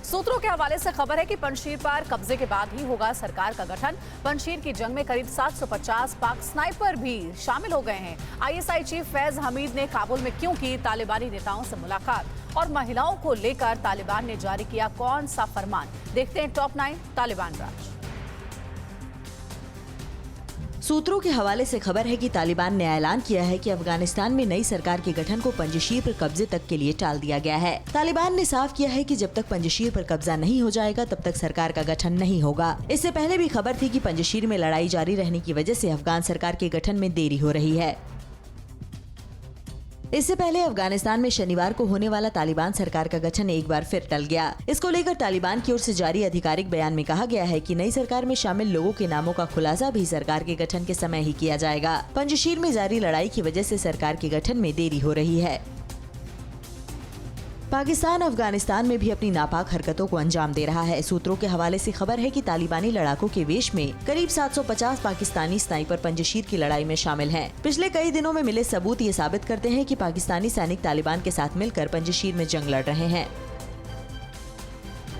सूत्रों के हवाले से खबर है कि पंजशीर पर कब्जे के बाद ही होगा सरकार का गठन। पंजशीर की जंग में करीब 750 पाक स्नाइपर भी शामिल हो गए हैं। आईएसआई चीफ फैज हमीद ने काबुल में क्यों की तालिबानी नेताओं से मुलाकात और महिलाओं को लेकर तालिबान ने जारी किया कौन सा फरमान, देखते हैं टॉप 9 तालिबान राज। सूत्रों के हवाले से खबर है कि तालिबान ने ऐलान किया है कि अफगानिस्तान में नई सरकार के गठन को पंजशीर पर कब्जे तक के लिए टाल दिया गया है। तालिबान ने साफ किया है कि जब तक पंजशीर पर कब्जा नहीं हो जाएगा तब तक सरकार का गठन नहीं होगा। इससे पहले भी खबर थी कि पंजशीर में लड़ाई जारी रहने की वजह से अफगान सरकार के गठन में देरी हो रही है। इससे पहले अफगानिस्तान में शनिवार को होने वाला तालिबान सरकार का गठन एक बार फिर टल गया। इसको लेकर तालिबान की ओर से जारी आधिकारिक बयान में कहा गया है कि नई सरकार में शामिल लोगों के नामों का खुलासा भी सरकार के गठन के समय ही किया जाएगा। पंजशीर में जारी लड़ाई की वजह से सरकार के गठन में देरी हो रही है। पाकिस्तान अफगानिस्तान में भी अपनी नापाक हरकतों को अंजाम दे रहा है। सूत्रों के हवाले से खबर है कि तालिबानी लड़ाकों के वेश में करीब 750 पाकिस्तानी स्नाइपर पंजशीर की लड़ाई में शामिल हैं। पिछले कई दिनों में मिले सबूत ये साबित करते हैं कि पाकिस्तानी सैनिक तालिबान के साथ मिलकर पंजशीर में जंग लड़ रहे हैं।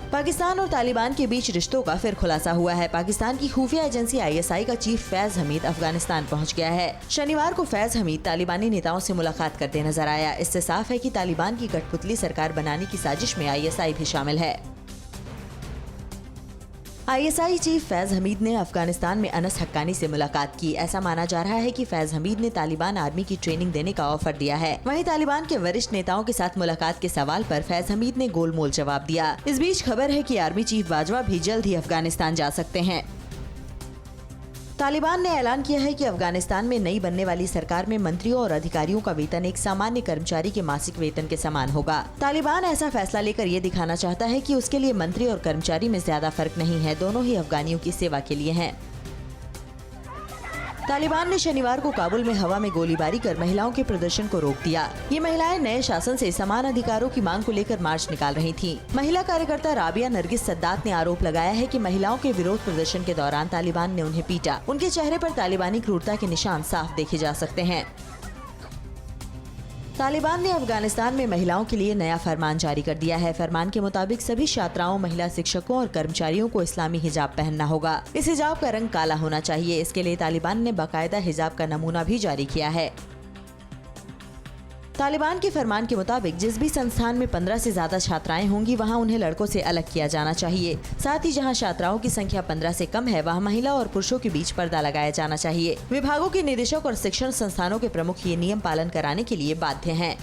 पाकिस्तान और तालिबान के बीच रिश्तों का फिर खुलासा हुआ है। पाकिस्तान की खुफिया एजेंसी आईएसआई का चीफ फैज हमीद अफगानिस्तान पहुंच गया है। शनिवार को फैज हमीद तालिबानी नेताओं से मुलाकात करते नजर आया। इससे साफ है कि तालिबान की कठपुतली सरकार बनाने की साजिश में आईएसआई भी शामिल है। आईएसआई चीफ फैज हमीद ने अफगानिस्तान में अनस हक्कानी से मुलाकात की। ऐसा माना जा रहा है कि फैज हमीद ने तालिबान आर्मी की ट्रेनिंग देने का ऑफर दिया है। वहीं तालिबान के वरिष्ठ नेताओं के साथ मुलाकात के सवाल पर फैज हमीद ने गोलमोल जवाब दिया। इस बीच खबर है कि आर्मी चीफ बाजवा भी जल्द ही अफगानिस्तान जा सकते हैं। तालिबान ने ऐलान किया है कि अफगानिस्तान में नई बनने वाली सरकार में मंत्रियों और अधिकारियों का वेतन एक सामान्य कर्मचारी के मासिक वेतन के समान होगा। तालिबान ऐसा फैसला लेकर ये दिखाना चाहता है कि उसके लिए मंत्री और कर्मचारी में ज्यादा फर्क नहीं है, दोनों ही अफगानियों की सेवा के लिए हैं। तालिबान ने शनिवार को काबुल में हवा में गोलीबारी कर महिलाओं के प्रदर्शन को रोक दिया। ये महिलाएं नए शासन से समान अधिकारों की मांग को लेकर मार्च निकाल रही थीं। महिला कार्यकर्ता राबिया नरगिस सद्दात ने आरोप लगाया है कि महिलाओं के विरोध प्रदर्शन के दौरान तालिबान ने उन्हें पीटा। उनके चेहरे पर तालिबानी क्रूरता के निशान साफ देखे जा सकते हैं। तालिबान ने अफगानिस्तान में महिलाओं के लिए नया फरमान जारी कर दिया है। फरमान के मुताबिक सभी छात्राओं, महिला शिक्षकों और कर्मचारियों को इस्लामी हिजाब पहनना होगा। इस हिजाब का रंग काला होना चाहिए। इसके लिए तालिबान ने बाकायदा हिजाब का नमूना भी जारी किया है। तालिबान के फरमान के मुताबिक जिस भी संस्थान में 15 से ज्यादा छात्राएं होंगी वहां उन्हें लड़कों से अलग किया जाना चाहिए। साथ ही जहां छात्राओं की संख्या 15 से कम है वहां महिला और पुरुषों के बीच पर्दा लगाया जाना चाहिए। विभागों के निदेशक और शिक्षण संस्थानों के प्रमुख ये नियम पालन कराने के लिए बाध्य हैं।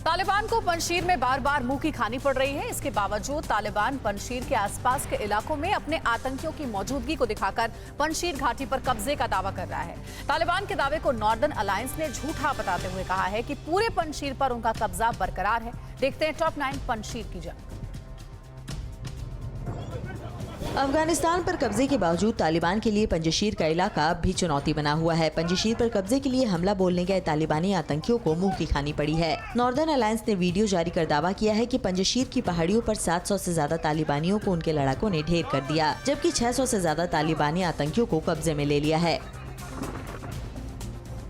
तालिबान को पंजशीर में बार बार मुंह की खानी पड़ रही है। इसके बावजूद तालिबान पंजशीर के आसपास के इलाकों में अपने आतंकियों की मौजूदगी को दिखाकर पंजशीर घाटी पर कब्जे का दावा कर रहा है। तालिबान के दावे को नॉर्दर्न अलायंस ने झूठा बताते हुए कहा है कि पूरे पंजशीर पर उनका कब्जा बरकरार है। देखते हैं टॉप 9 पंजशीर की जंग। अफगानिस्तान पर कब्जे के बावजूद तालिबान के लिए पंजशीर का इलाका अब भी चुनौती बना हुआ है। पंजशीर पर कब्जे के लिए हमला बोलने गए तालिबानी आतंकियों को मुंह की खानी पड़ी है। नॉर्दर्न अलायंस ने वीडियो जारी कर दावा किया है कि पंजशीर की पहाड़ियों पर 700 से ज्यादा तालिबानियों को उनके लड़ाकों ने ढेर कर दिया, जबकि 600 से ज्यादा तालिबानी आतंकियों को कब्जे में ले लिया है।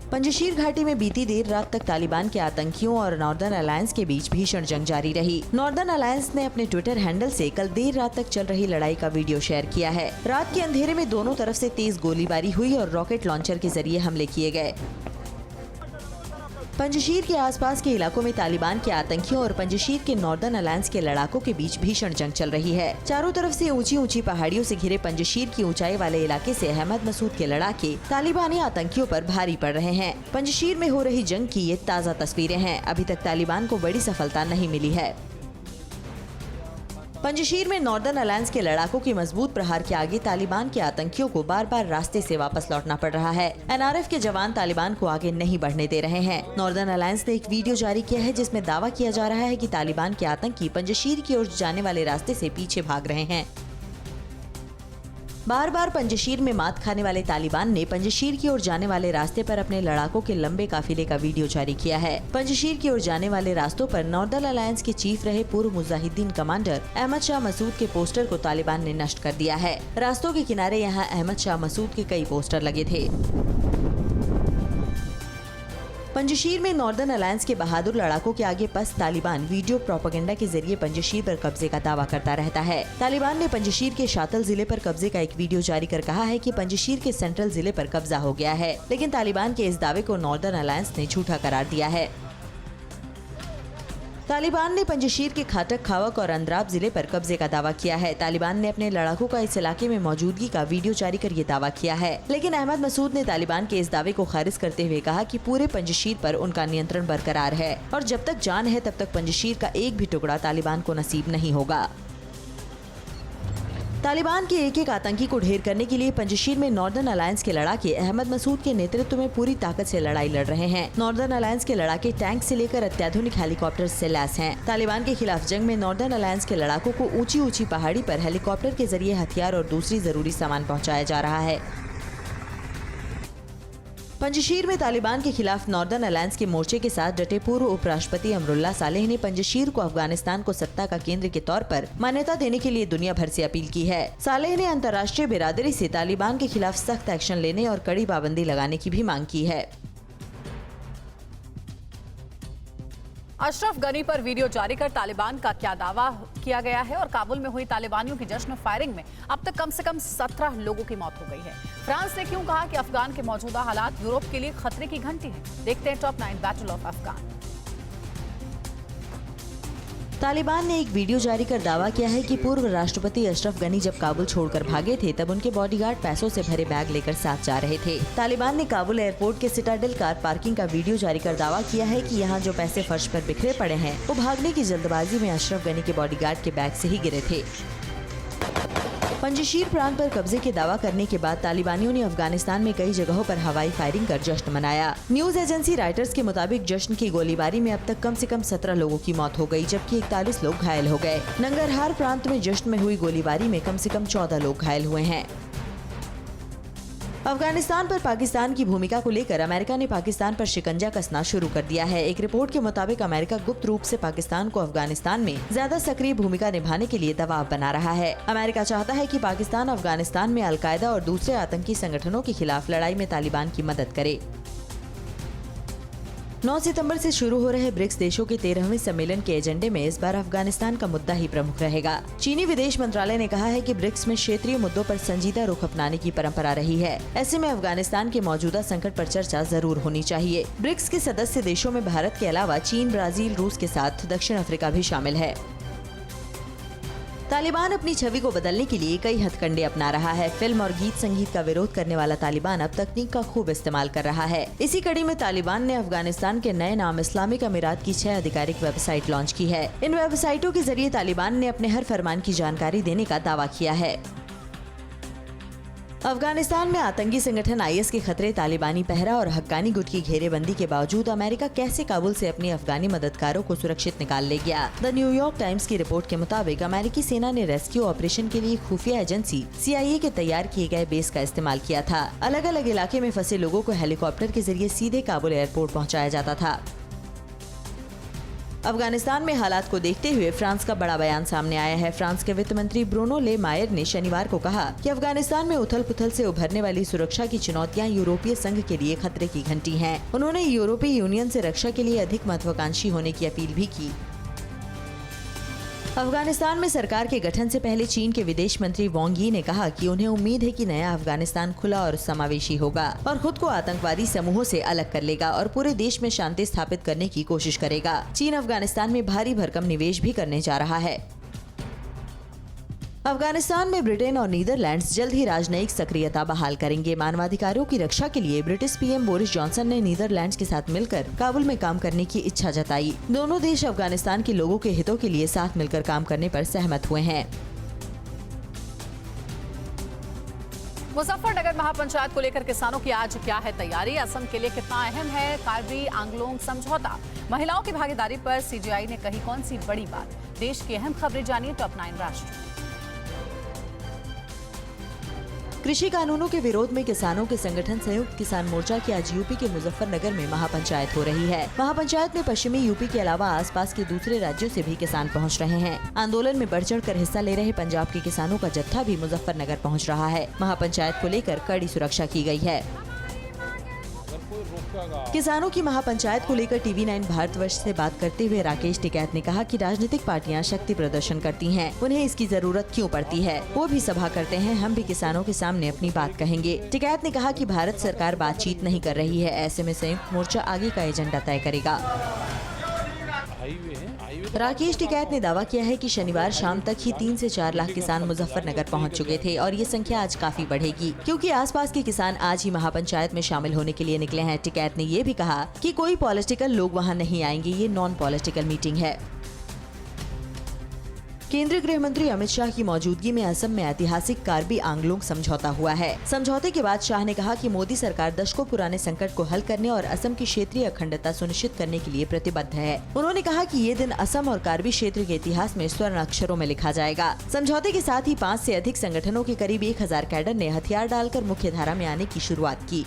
पंजशीर घाटी में बीती देर रात तक तालिबान के आतंकियों और नॉर्दर्न अलायंस के बीच भीषण जंग जारी रही। नॉर्दर्न अलायंस ने अपने ट्विटर हैंडल से कल देर रात तक चल रही लड़ाई का वीडियो शेयर किया है। रात के अंधेरे में दोनों तरफ से तेज गोलीबारी हुई और रॉकेट लॉन्चर के जरिए हमले किए गए। पंजशीर के आसपास के इलाकों में तालिबान के आतंकियों और पंजशीर के नॉर्दर्न अलायंस के लड़ाकों के बीच भीषण जंग चल रही है। चारों तरफ से ऊंची ऊंची पहाड़ियों से घिरे पंजशीर की ऊंचाई वाले इलाके से अहमद मसूद के लड़ाके तालिबानी आतंकियों पर भारी पड़ रहे हैं। पंजशीर में हो रही जंग की ये ताज़ा तस्वीरें हैं। अभी तक तालिबान को बड़ी सफलता नहीं मिली है। पंजशीर में नॉर्दर्न अलायंस के लड़ाकों की मजबूत प्रहार के आगे तालिबान के आतंकियों को बार बार रास्ते से वापस लौटना पड़ रहा है। एनआरएफ के जवान तालिबान को आगे नहीं बढ़ने दे रहे हैं। नॉर्दर्न अलायंस ने एक वीडियो जारी किया है जिसमें दावा किया जा रहा है कि तालिबान के आतंकी पंजशीर की ओर जाने वाले रास्ते से पीछे भाग रहे हैं। बार बार पंजशीर में मात खाने वाले तालिबान ने पंजशीर की ओर जाने वाले रास्ते पर अपने लड़ाकों के लंबे काफिले का वीडियो जारी किया है। पंजशीर की ओर जाने वाले रास्तों पर नॉर्दर्न अलायंस के चीफ रहे पूर्व मुजाहिदीन कमांडर अहमद शाह मसूद के पोस्टर को तालिबान ने नष्ट कर दिया है। रास्तों के किनारे यहाँ अहमद शाह मसूद के कई पोस्टर लगे थे। पंजशीर में नॉर्दर्न अलायंस के बहादुर लड़ाकों के आगे पस्त तालिबान वीडियो प्रोपेगेंडा के जरिए पंजशीर पर कब्जे का दावा करता रहता है। तालिबान ने पंजशीर के शातल जिले पर कब्जे का एक वीडियो जारी कर कहा है कि पंजशीर के सेंट्रल जिले पर कब्जा हो गया है, लेकिन तालिबान के इस दावे को नॉर्दर्न अलायंस ने झूठा करार दिया है। तालिबान ने पंजशीर के खाटक, खावक और अंद्राब जिले पर कब्जे का दावा किया है। तालिबान ने अपने लड़ाकों का इस इलाके में मौजूदगी का वीडियो जारी कर ये दावा किया है, लेकिन अहमद मसूद ने तालिबान के इस दावे को खारिज करते हुए कहा कि पूरे पंजशीर पर उनका नियंत्रण बरकरार है और जब तक जान है तब तक पंजशीर का एक भी टुकड़ा तालिबान को नसीब नहीं होगा। तालिबान के एक आतंकी को ढेर करने के लिए पंजशीर में नॉर्दर्न अलायंस के लड़ाके अहमद मसूद के नेतृत्व में पूरी ताकत से लड़ाई लड़ रहे हैं। नॉर्दर्न अलायंस के लड़ाके टैंक से लेकर अत्याधुनिक हेलीकॉप्टर से लैस हैं। तालिबान के खिलाफ जंग में नॉर्दर्न अलायंस के लड़ाकों को ऊंची पहाड़ी पर हेलीकॉप्टर के जरिए हथियार और दूसरी जरूरी सामान पहुँचाया जा रहा है। पंजशीर में तालिबान के खिलाफ नॉर्दर्न अलायंस के मोर्चे के साथ डटे पूर्व उपराष्ट्रपति अमरुल्लाह सालेह ने पंजशीर को अफगानिस्तान को सत्ता का केंद्र के तौर पर मान्यता देने के लिए दुनिया भर से अपील की है। सालेह ने अंतर्राष्ट्रीय बिरादरी से तालिबान के खिलाफ सख्त एक्शन लेने और कड़ी पाबंदी लगाने की भी मांग की है। अशरफ गनी पर वीडियो जारी कर तालिबान का क्या दावा किया गया है और काबुल में हुई तालिबानियों की जश्न फायरिंग में अब तक कम से कम 17 लोगों की मौत हो गई है। फ्रांस ने क्यों कहा कि अफगान के मौजूदा हालात यूरोप के लिए खतरे की घंटी है? देखते हैं top 9 battle of Afghan. Taliban ने एक वीडियो जारी कर दावा किया है कि पूर्व राष्ट्रपति अशरफ गनी जब काबुल छोड़कर भागे थे तब उनके बॉडीगार्ड पैसों से भरे बैग लेकर साथ जा रहे थे। तालिबान ने काबुल एयरपोर्ट के सिटाडेल कार पार्किंग का वीडियो जारी कर दावा किया है कि यहाँ जो पैसे फर्श पर बिखरे पड़े हैं वो भागने की जल्दबाजी में अशरफ गनी के बॉडीगार्ड के बैग से ही गिरे थे। पंजशीर प्रांत पर कब्जे के दावा करने के बाद तालिबानियों ने अफगानिस्तान में कई जगहों पर हवाई फायरिंग कर जश्न मनाया। न्यूज एजेंसी राइटर्स के मुताबिक जश्न की गोलीबारी में अब तक कम से कम 17 लोगों की मौत हो गई, जबकि 41 लोग घायल हो गए। नंगरहार प्रांत में जश्न में हुई गोलीबारी में कम से कम 14 लोग घायल हुए हैं। अफगानिस्तान पर पाकिस्तान की भूमिका को लेकर अमेरिका ने पाकिस्तान पर शिकंजा कसना शुरू कर दिया है। एक रिपोर्ट के मुताबिक अमेरिका गुप्त रूप से पाकिस्तान को अफगानिस्तान में ज्यादा सक्रिय भूमिका निभाने के लिए दबाव बना रहा है। अमेरिका चाहता है कि पाकिस्तान अफगानिस्तान में अलकायदा और दूसरे आतंकी संगठनों के खिलाफ लड़ाई में तालिबान की मदद करे। 9 सितंबर से शुरू हो रहे ब्रिक्स देशों के 13वें सम्मेलन के एजेंडे में इस बार अफगानिस्तान का मुद्दा ही प्रमुख रहेगा। चीनी विदेश मंत्रालय ने कहा है कि ब्रिक्स में क्षेत्रीय मुद्दों पर संजीदा रुख अपनाने की परंपरा रही है। ऐसे में अफगानिस्तान के मौजूदा संकट पर चर्चा जरूर होनी चाहिए। ब्रिक्स के सदस्य देशों में भारत के अलावा चीन, ब्राजील, रूस के साथ दक्षिण अफ्रीका भी शामिल है। तालिबान अपनी छवि को बदलने के लिए कई हथकंडे अपना रहा है। फिल्म और गीत संगीत का विरोध करने वाला तालिबान अब तकनीक का खूब इस्तेमाल कर रहा है। इसी कड़ी में तालिबान ने अफगानिस्तान के नए नाम इस्लामिक अमीरात की 6 आधिकारिक वेबसाइट लॉन्च की है। इन वेबसाइटों के जरिए तालिबान ने अपने हर फरमान की जानकारी देने का दावा किया है। अफगानिस्तान में आतंकी संगठन IS के खतरे, तालिबानी पहरा और हक्कानी गुट की घेरेबंदी के बावजूद अमेरिका कैसे काबुल से अपने अफगानी मददगारों को सुरक्षित निकाल ले गया। द न्यूयॉर्क टाइम्स की रिपोर्ट के मुताबिक अमेरिकी सेना ने रेस्क्यू ऑपरेशन के लिए खुफिया एजेंसी CIA के तैयार किए गए बेस का इस्तेमाल किया था। अलग अलग इलाके में फंसे लोगों को हेलीकॉप्टर के जरिए सीधे काबुल एयरपोर्ट पहुँचाया जाता था। अफगानिस्तान में हालात को देखते हुए फ्रांस का बड़ा बयान सामने आया है। फ्रांस के वित्त मंत्री ब्रूनो ले मायर ने शनिवार को कहा कि अफगानिस्तान में उथल-पुथल से उभरने वाली सुरक्षा की चुनौतियां यूरोपीय संघ के लिए खतरे की घंटी हैं। उन्होंने यूरोपीय यूनियन से रक्षा के लिए अधिक महत्वाकांक्षी होने की अपील भी की। अफगानिस्तान में सरकार के गठन से पहले चीन के विदेश मंत्री वांग यी ने कहा कि उन्हें उम्मीद है कि नया अफगानिस्तान खुला और समावेशी होगा और खुद को आतंकवादी समूहों से अलग कर लेगा और पूरे देश में शांति स्थापित करने की कोशिश करेगा। चीन अफगानिस्तान में भारी भरकम निवेश भी करने जा रहा है। अफगानिस्तान में ब्रिटेन और नीदरलैंड्स जल्द ही राजनयिक सक्रियता बहाल करेंगे। मानवाधिकारों की रक्षा के लिए ब्रिटिश PM बोरिस जॉनसन ने नीदरलैंड्स के साथ मिलकर काबुल में काम करने की इच्छा जताई। दोनों देश अफगानिस्तान के लोगों के हितों के लिए साथ मिलकर काम करने पर सहमत हुए हैं। मुजफ्फरनगर महापंचायत को लेकर किसानों की आज क्या है तैयारी? असम के लिए कितना अहम है कार्बी आंगलोंग समझौता? महिलाओं की भागीदारी पर CGI ने कही कौन सी बड़ी बात? देश की अहम खबरें जानिए टॉप 9 राष्ट्र। कृषि कानूनों के विरोध में किसानों के संगठन संयुक्त किसान मोर्चा की आज यूपी के मुजफ्फरनगर में महापंचायत हो रही है। महापंचायत में पश्चिमी यूपी के अलावा आसपास के दूसरे राज्यों से भी किसान पहुंच रहे हैं। आंदोलन में बढ़ चढ़ कर हिस्सा ले रहे पंजाब के किसानों का जत्था भी मुजफ्फरनगर पहुंच रहा है। महापंचायत को लेकर कड़ी सुरक्षा की गई है। किसानों की महापंचायत को लेकर TV9 भारतवर्ष से बात करते हुए राकेश टिकैत ने कहा कि राजनीतिक पार्टियां शक्ति प्रदर्शन करती हैं, उन्हें इसकी जरूरत क्यों पड़ती है। वो भी सभा करते हैं, हम भी किसानों के सामने अपनी बात कहेंगे। टिकैत ने कहा कि भारत सरकार बातचीत नहीं कर रही है, ऐसे में संयुक्त मोर्चा आगे का एजेंडा तय करेगा। राकेश टिकैत ने दावा किया है कि शनिवार शाम तक ही 3 से 4 लाख किसान मुजफ्फरनगर पहुंच चुके थे और ये संख्या आज काफी बढ़ेगी, क्योंकि आसपास के किसान आज ही महापंचायत में शामिल होने के लिए निकले हैं। टिकैत ने ये भी कहा कि कोई पॉलिटिकल लोग वहां नहीं आएंगे, ये नॉन पॉलिटिकल मीटिंग है। केंद्रीय गृह मंत्री अमित शाह की मौजूदगी में असम में ऐतिहासिक कार्बी आंगलोंग समझौता हुआ है। समझौते के बाद शाह ने कहा कि मोदी सरकार दशकों पुराने संकट को हल करने और असम की क्षेत्रीय अखंडता सुनिश्चित करने के लिए प्रतिबद्ध है। उन्होंने कहा कि ये दिन असम और कार्बी क्षेत्र के इतिहास में स्वर्ण अक्षरों में लिखा जाएगा। समझौते के साथ ही 5 से अधिक संगठनों के करीब 1000 कैडर ने हथियार डालकर मुख्य धारा में आने की शुरुआत की।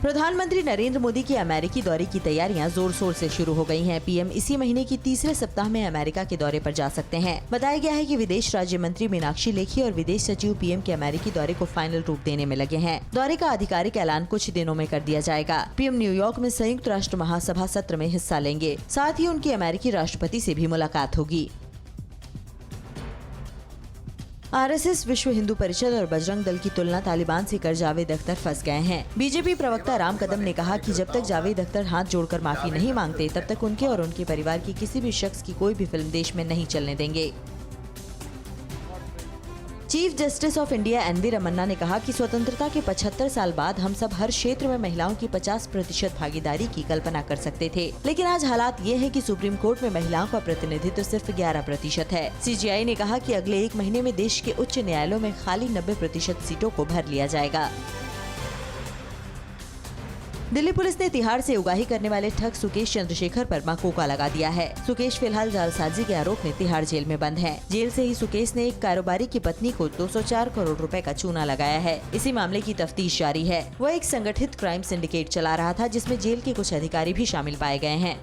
प्रधानमंत्री नरेंद्र मोदी के अमेरिकी दौरे की तैयारियां जोर शोर से शुरू हो गई हैं। पीएम इसी महीने की तीसरे सप्ताह में अमेरिका के दौरे पर जा सकते हैं। बताया गया है कि विदेश राज्य मंत्री मीनाक्षी लेखी और विदेश सचिव पीएम के अमेरिकी दौरे को फाइनल रूप देने में लगे हैं। दौरे का आधिकारिक ऐलान कुछ दिनों में कर दिया जाएगा। पीएम न्यूयॉर्क में संयुक्त राष्ट्र महासभा सत्र में हिस्सा लेंगे। साथ ही उनकी अमेरिकी राष्ट्रपति से भी मुलाकात होगी। आरएसएस, विश्व हिंदू परिषद और बजरंग दल की तुलना तालिबान से कर जावेद अख्तर फंस गए हैं। बीजेपी प्रवक्ता राम कदम ने कहा कि जब तक जावेद अख्तर हाथ जोड़कर माफी नहीं मांगते, तब तक उनके और उनके परिवार की किसी भी शख्स की कोई भी फिल्म देश में नहीं चलने देंगे। Chief justice of India NV Ramana ने कहा कि स्वतंत्रता के 75 साल बाद हम सब हर क्षेत्र में महिलाओं की 50% भागीदारी की कल्पना कर सकते थे, लेकिन आज हालात ये हैं कि सुप्रीम कोर्ट में महिलाओं का प्रतिनिधित्व सिर्फ 11% है। सीजीआई ने कहा कि अगले 1 महीने में देश के उच्च न्यायालयों में खाली 90% सीटों को भर लिया जाएगा। दिल्ली पुलिस ने तिहाड़ से उगाही करने वाले ठग सुकेश चंद्रशेखर पर मकोका लगा दिया है। सुकेश फिलहाल जालसाजी के आरोप में तिहाड़ जेल में बंद है। जेल से ही सुकेश ने एक कारोबारी की पत्नी को 204 करोड़ रुपए का चूना लगाया है। इसी मामले की तफ्तीश जारी है। वह एक संगठित क्राइम सिंडिकेट चला रहा था, जिसमें जेल के कुछ अधिकारी भी शामिल पाए गए हैं।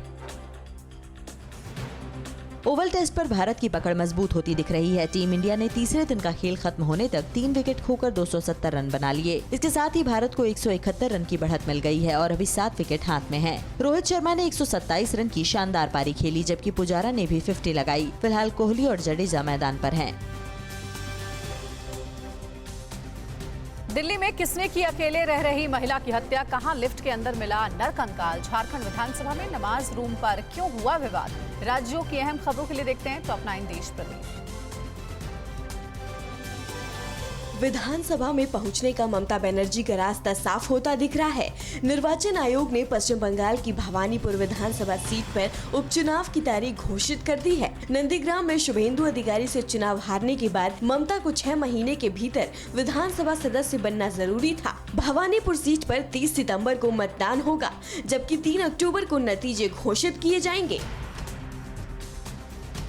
ओवल टेस्ट पर भारत की पकड़ मजबूत होती दिख रही है। टीम इंडिया ने तीसरे दिन का खेल खत्म होने तक 3 विकेट खोकर 270 रन बना लिए। इसके साथ ही भारत को 171 रन की बढ़त मिल गई है और अभी 7 विकेट हाथ में हैं। रोहित शर्मा ने 127 रन की शानदार पारी खेली, जबकि पुजारा ने भी 50 लगाई। फिलहाल कोहली और जडेजा मैदान पर हैं। दिल्ली में किसने की अकेले रह रही महिला की हत्या, कहां लिफ्ट के अंदर मिला नरकंकाल। झारखंड विधानसभा में नमाज रूम पर क्यों हुआ विवाद। राज्यों की अहम खबरों के लिए देखते हैं तो अपना देश प्रदेश। विधानसभा में पहुंचने का ममता बनर्जी का रास्ता साफ होता दिख रहा है। निर्वाचन आयोग ने पश्चिम बंगाल की भवानीपुर विधानसभा सीट पर उपचुनाव की तारीख घोषित कर दी है। नंदीग्राम में शुभेंदु अधिकारी से चुनाव हारने के बाद ममता को 6 महीने के भीतर विधानसभा सदस्य बनना जरूरी था। भवानीपुर सीट पर 30 सितम्बर को मतदान होगा, जबकि 3 अक्टूबर को नतीजे घोषित किए जाएंगे।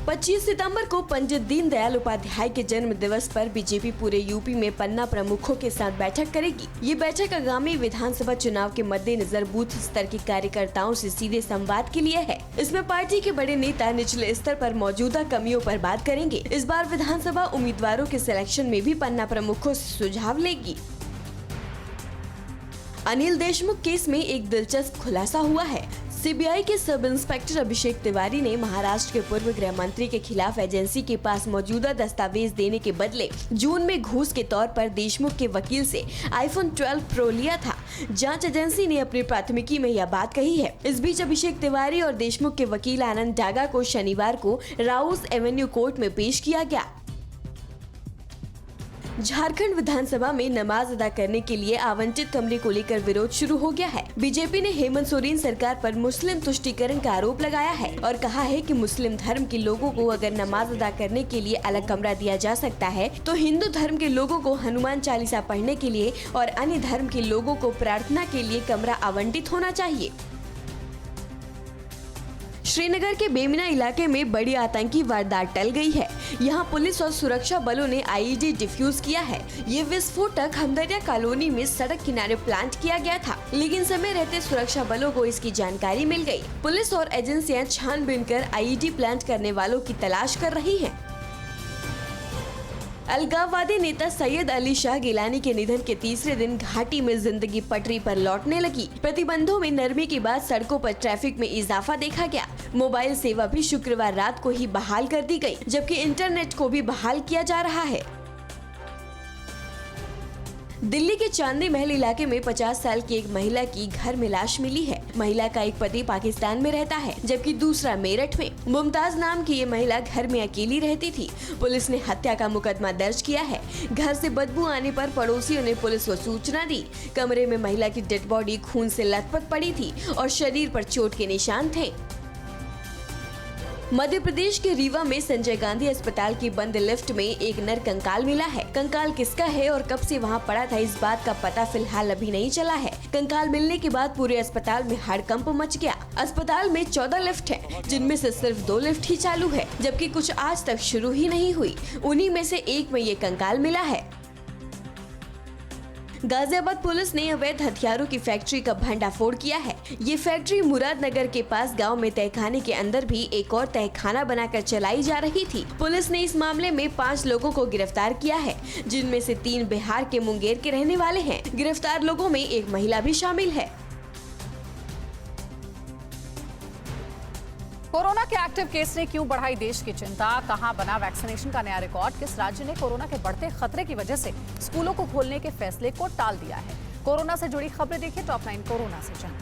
25 सितंबर को पंडित दीनदयाल उपाध्याय के जन्म दिवस पर बीजेपी पूरे यूपी में पन्ना प्रमुखों के साथ बैठक करेगी। ये बैठक आगामी विधानसभा चुनाव के मद्देनजर बूथ स्तर के कार्यकर्ताओं से सीधे संवाद के लिए है। इसमें पार्टी के बड़े नेता निचले स्तर पर मौजूदा कमियों पर बात करेंगे। इस बार विधानसभा उम्मीदवारों के सिलेक्शन में भी पन्ना प्रमुखों से सुझाव लेगी। अनिल देशमुख केस में एक दिलचस्प खुलासा हुआ है। सीबीआई के सब इंस्पेक्टर अभिषेक तिवारी ने महाराष्ट्र के पूर्व गृह मंत्री के खिलाफ एजेंसी के पास मौजूदा दस्तावेज देने के बदले जून में घूस के तौर पर देशमुख के वकील से आईफोन 12 प्रो लिया था। जांच एजेंसी ने अपनी प्राथमिकी में यह बात कही है। इस बीच अभिषेक तिवारी और देशमुख के वकील आनंद डागा को शनिवार को राउस एवेन्यू कोर्ट में पेश किया गया। झारखंड विधानसभा में नमाज अदा करने के लिए आवंटित कमरे को लेकर विरोध शुरू हो गया है। बीजेपी ने हेमंत सोरेन सरकार पर मुस्लिम तुष्टीकरण का आरोप लगाया है और कहा है कि मुस्लिम धर्म के लोगों को अगर नमाज अदा करने के लिए अलग कमरा दिया जा सकता है, तो हिंदू धर्म के लोगों को हनुमान चालीसा पढ़ने के लिए और अन्य धर्म के लोगों को प्रार्थना के लिए कमरा आवंटित होना चाहिए। श्रीनगर के बेमिना इलाके में बड़ी आतंकी वारदात टल गई है। यहां पुलिस और सुरक्षा बलों ने आईईडी डिफ्यूज किया है। ये विस्फोटक हमदरिया कॉलोनी में सड़क किनारे प्लांट किया गया था, लेकिन समय रहते सुरक्षा बलों को इसकी जानकारी मिल गई। पुलिस और एजेंसियां छानबीन कर आईईडी प्लांट करने वालों की तलाश कर रही हैं। अलगाववादी नेता सैयद अली शाह गिलानी के निधन के तीसरे दिन घाटी में जिंदगी पटरी पर लौटने लगी। प्रतिबंधों में नरमी के बाद सड़कों पर ट्रैफिक में इजाफा देखा गया। मोबाइल सेवा भी शुक्रवार रात को ही बहाल कर दी गई, जबकि इंटरनेट को भी बहाल किया जा रहा है। दिल्ली के चांदनी महल इलाके में 50 साल की एक महिला की घर में लाश मिली है। महिला का एक पति पाकिस्तान में रहता है, जबकि दूसरा मेरठ में। मुमताज नाम की ये महिला घर में अकेली रहती थी। पुलिस ने हत्या का मुकदमा दर्ज किया है। घर से बदबू आने पर पड़ोसियों ने पुलिस को सूचना दी। कमरे में महिला की डेड बॉडी खून से लथपथ पड़ी थी और शरीर पर चोट के निशान थे। मध्य प्रदेश के रीवा में संजय गांधी अस्पताल की बंद लिफ्ट में एक नर कंकाल मिला है। कंकाल किसका है और कब से वहां पड़ा था, इस बात का पता फिलहाल अभी नहीं चला है। कंकाल मिलने के बाद पूरे अस्पताल में हड़कंप मच गया। अस्पताल में 14 लिफ्ट हैं, जिनमें से सिर्फ 2 लिफ्ट ही चालू है, जबकि कुछ आज तक शुरू ही नहीं हुई। उन्हीं में से एक में ये कंकाल मिला है। गाजियाबाद पुलिस ने अवैध हथियारों की फैक्ट्री का भंडाफोड़ किया है। ये फैक्ट्री मुरादनगर के पास गांव में तहखाने के अंदर भी एक और तहखाना बनाकर चलाई जा रही थी। पुलिस ने इस मामले में 5 लोगों को गिरफ्तार किया है, जिनमें से 3 बिहार के मुंगेर के रहने वाले हैं। गिरफ्तार लोगों में एक महिला भी शामिल है। कोरोना के एक्टिव केस ने क्यों बढ़ाई देश की चिंता? कहां बना वैक्सीनेशन का नया रिकॉर्ड? किस राज्य ने कोरोना के बढ़ते खतरे की वजह से स्कूलों को खोलने के फैसले को टाल दिया है? कोरोना से जुड़ी खबरें देखिए टॉप 9 कोरोना से जानें।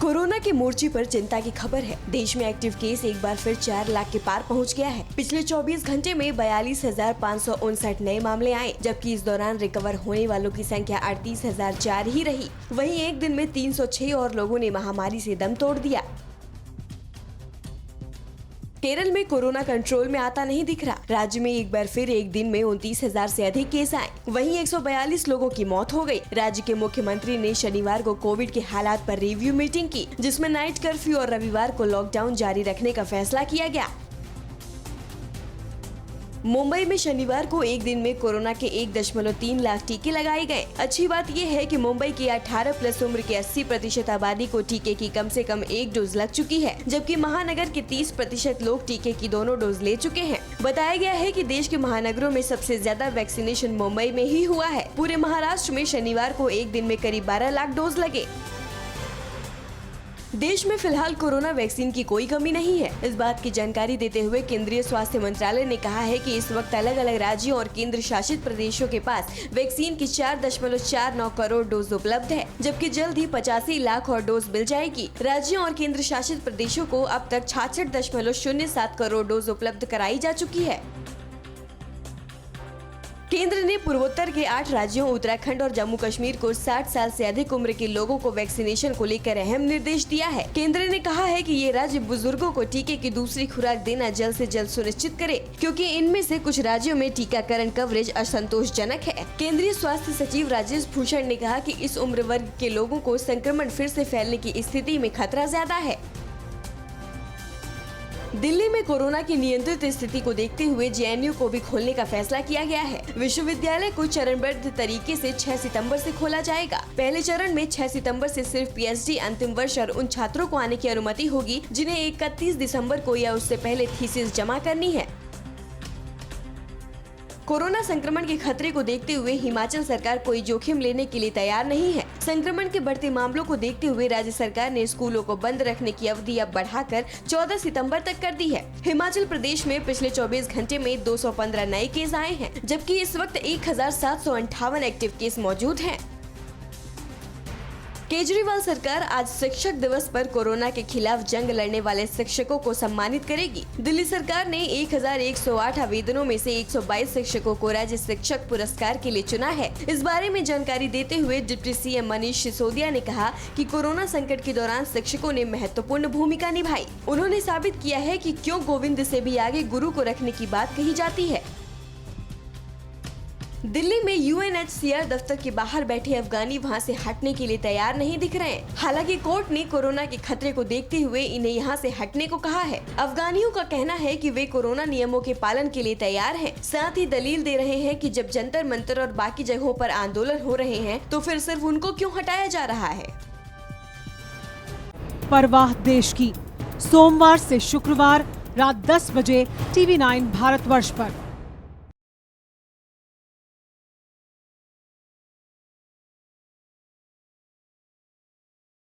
कोरोना के मोर्चे पर चिंता की खबर है। देश में एक्टिव केस एक बार फिर 4 लाख के पार पहुंच गया है। पिछले 24 घंटे में 42,559 नए मामले आए, जबकि इस दौरान रिकवर होने वालों की संख्या 38,004 ही रही। वहीं एक दिन में 306 और लोगों ने महामारी से दम तोड़ दिया। केरल में कोरोना कंट्रोल में आता नहीं दिख रहा। राज्य में एक बार फिर एक दिन में 29,000 से अधिक केस आए। वहीं 142 लोगों की मौत हो गई। राज्य के मुख्यमंत्री ने शनिवार को कोविड के हालात पर रिव्यू मीटिंग की, जिसमें नाइट कर्फ्यू और रविवार को लॉकडाउन जारी रखने का फैसला किया गया। मुंबई में शनिवार को एक दिन में कोरोना के 1.3 लाख टीके लगाए गए। अच्छी बात यह है कि मुंबई की 18+ उम्र की 80% आबादी को टीके की कम से कम 1 डोज लग चुकी है, जबकि महानगर के 30% लोग टीके की दोनों डोज ले चुके हैं। बताया गया है कि देश के महानगरों में सबसे ज्यादा वैक्सीनेशन मुंबई में ही हुआ है। पूरे महाराष्ट्र में शनिवार को एक दिन में करीब 12 लाख डोज लगे। देश में फिलहाल कोरोना वैक्सीन की कोई कमी नहीं है। इस बात की जानकारी देते हुए केंद्रीय स्वास्थ्य मंत्रालय ने कहा है कि इस वक्त अलग अलग राज्यों और केंद्र शासित प्रदेशों के पास वैक्सीन की 4.49 करोड़ डोज उपलब्ध है, जबकि जल्द ही 85 लाख और डोज मिल जाएगी। राज्यों और केंद्र शासित प्रदेशों को अब तक 66.07 करोड़ डोज उपलब्ध कराई जा चुकी है। केंद्र ने पूर्वोत्तर के 8 राज्यों उत्तराखंड और जम्मू कश्मीर को 60 साल से अधिक उम्र के लोगों को वैक्सीनेशन को लेकर अहम निर्देश दिया है। केंद्र ने कहा है कि ये राज्य बुजुर्गों को टीके की दूसरी खुराक देना जल्द से जल्द सुनिश्चित करे, क्योंकि इनमें से कुछ राज्यों में टीकाकरण कवरेज असंतोषजनक है। केंद्रीय स्वास्थ्य सचिव राजेश भूषण ने कहा कि इस उम्र वर्ग के लोगों को संक्रमण फिर से फैलने की स्थिति में खतरा ज्यादा है। दिल्ली में कोरोना की नियंत्रित स्थिति को देखते हुए जेएनयू को भी खोलने का फैसला किया गया है। विश्वविद्यालय को चरणबद्ध तरीके से 6 सितंबर से खोला जाएगा। पहले चरण में 6 सितंबर से सिर्फ पीएचडी अंतिम वर्ष और उन छात्रों को आने की अनुमति होगी जिन्हें 31 दिसंबर को या उससे पहले थीसिस जमा करनी है। कोरोना संक्रमण के खतरे को देखते हुए हिमाचल सरकार कोई जोखिम लेने के लिए तैयार नहीं है। संक्रमण के बढ़ते मामलों को देखते हुए राज्य सरकार ने स्कूलों को बंद रखने की अवधि अब बढ़ाकर 14 सितंबर तक कर दी है। हिमाचल प्रदेश में पिछले 24 घंटे में 215 नए केस आए हैं, जबकि इस वक्त 1758 एक्टिव केस मौजूद हैं। केजरीवाल सरकार आज शिक्षक दिवस पर कोरोना के खिलाफ जंग लड़ने वाले शिक्षकों को सम्मानित करेगी। दिल्ली सरकार ने 1108 आवेदनों में से 122 शिक्षकों को राज्य शिक्षक पुरस्कार के लिए चुना है। इस बारे में जानकारी देते हुए डिप्टी सीएम मनीष सिसोदिया ने कहा कि कोरोना संकट के दौरान शिक्षकों ने महत्वपूर्ण भूमिका निभाई। उन्होंने साबित किया है कि क्यों गोविंद से भी आगे गुरु को रखने की बात कही जाती है। दिल्ली में यूएनएचसीआर दफ्तर के बाहर बैठे अफगानी वहां से हटने के लिए तैयार नहीं दिख रहे हैं। हालांकि कोर्ट ने कोरोना के खतरे को देखते हुए इन्हें यहां से हटने को कहा है। अफगानियों का कहना है कि वे कोरोना नियमों के पालन के लिए तैयार हैं। साथ ही दलील दे रहे हैं कि जब जंतर मंतर और बाकी जगहों पर आंदोलन हो रहे हैं तो फिर सिर्फ उनको क्यों हटाया जा रहा है। परवाह देश की, सोमवार से शुक्रवार रात 10 बजे TV9 भारतवर्ष पर।